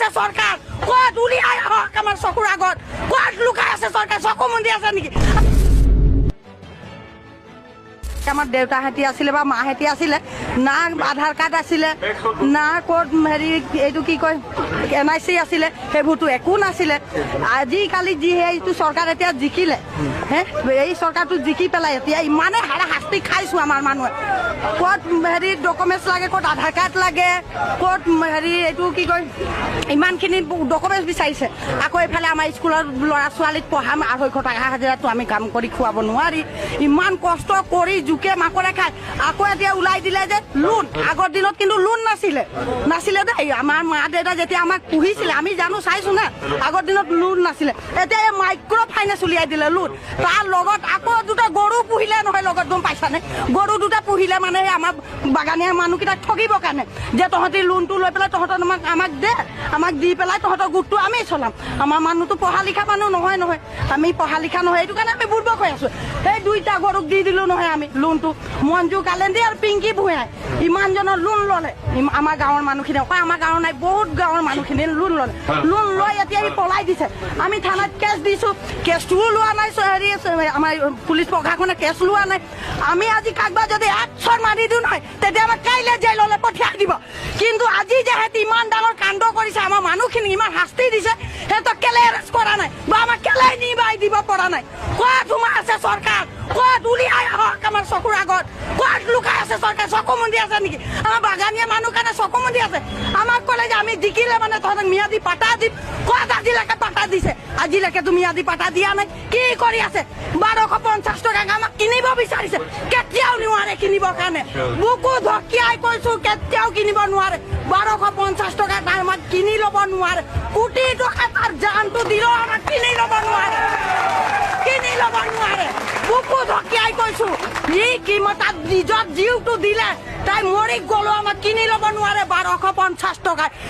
আছে চৰকাৰ ক'ত উলিয়াই আহক আমাৰ চকুৰ আগত ক'ত লুকাই আছে চৰকাৰ চকু মুদি আছে নেকি আমাৰ দেউতাহেঁতি আছিলে বা মাহেঁতি আছিলে না আধাৰ কাৰ্ড আছিলে না ক'ত হেৰি এইটো কি কয় NIC আছিলে সেইবোৰতো একো নাছিলে আজিকালি যি এইটো চৰকাৰ এতিয়া জিকিলে হে এই চৰকাৰটো জিকি পেলাই এতিয়া ইমানে হাৰাশাস্তি খাইছো আমাৰ মানুহে ক'ত হেৰি ডকুমেণ্টছ লাগে ক'ত আধাৰ কাৰ্ড লাগে ক'ত হেৰি এইটো কি কয় ইমানখিনি ডকুমেণ্টছ বিচাৰিছে আকৌ এইফালে আমাৰ স্কুলৰ ল'ৰা ছোৱালীক পঢ়াম 250 টকা হাজিৰাটো আমি কাম কৰি খুৱাব নোৱাৰি ইমান কষ্ট কৰি জুকে মাকৰে খাই আকৌ এতিয়া ওলাই দিলে যে লোন আগৰ দিনত কিন্তু লোন নাছিলে দেই আমাৰ মা দেউতা যেতিয়া আমাক পুহিছিলে আমি জানো চাইছো না আগৰ দিনত লোন নাছিলে এতিয়া এই মাইক্ৰ' ফাইনেন্স উলিয়াই দিলে লোন তাৰ লগত আকৌ দুটা গৰু পুহিলে নহয় লগত গম পাইছানে গৰু দুটা পুহিলে মানে আমাৰ বাগানীয়া মানুহকেইটাক ঠগিবৰ কাৰণে যে তহঁতি লোনটো লৈ পেলাই তহঁতৰ আমাক দে আমাক দি পেলাই তহঁতৰ গোটটো আমি চলাম আমাৰ মানুহটো পঢ়া লিখা মানুহ নহয় আমি পঢ়া লিখা নহয় এইটো কাৰণে আমি বুৰ্বক হৈ আছো এই দুইটা গৰুক দি দিলো নহয় আমি লোনটো মঞ্জু কালেন্দি আৰু পিংকি ভূঞাই ইমানজনৰ লোন ল'লে আমাৰ গাঁৱৰ মানুহখিনি অকল আমাৰ গাঁৱৰ নাই বহুত গাঁৱৰ মানুহখিনি লোন লৈ এতিয়া পলাই দিছে আমি থানাত কেছ দিছো কেছটোও লোৱা নাই হেৰি আমাৰ পুলিচ প্ৰশাসনে কেছ লোৱা নাই আমি আজি কাকবা যদি একশৰ মাৰি দিওঁ নহয় তেতিয়া আমাক কাইলৈ জেললৈ পঠিয়াই দিব কিন্তু আজি যে সিহঁতি ইমান ডাঙৰ কাণ্ড কৰিছে আমাৰ মানুহখিনি ইমান শাস্তি দিছে সিহঁতক কেলে এৰেষ্ট কৰা নাই বা আমাক কেলে নিবাই দিব পৰা নাই ক'ত সোমাই আছে চৰকাৰ ক'ত উলিয়াই আহক আমাৰ চকুৰ আগত ক'ত লুকাই আছে চৰকাৰ চকু মুদি আছে নেকি আমাৰ বাগানীয়া মানুহ কাৰণে চকু মুদি আছে আমাক ক'লে যে আমি জিকিলে মানে তহঁতক ম্যাদী পাতা দিম ক'ত আজিলৈকে পাতা দিছে আজিলৈকেতো ম্যাদী পাতা দিয়া নাই কি কৰি আছে 1250 টকা আমাক কিনিব বিচাৰিছে কেতিয়াও নোৱাৰে কিনিবৰ কাৰণে বুকু ধকিয়াই কৈছো কেতিয়াও কিনিব নোৱাৰে 1250 টকা আমাক কিনি ল'ব নোৱাৰে কোটি টকা তাৰ জানটো দিলেও আমাক কিনি ল'ব নোৱাৰে বুকু ধকিয়াই কৈছো ই কিমত তাত নিজৰ জীউটো দিলে তাই মৰি গ'লো আমাক কিনি ল'ব নোৱাৰে 1250 টকা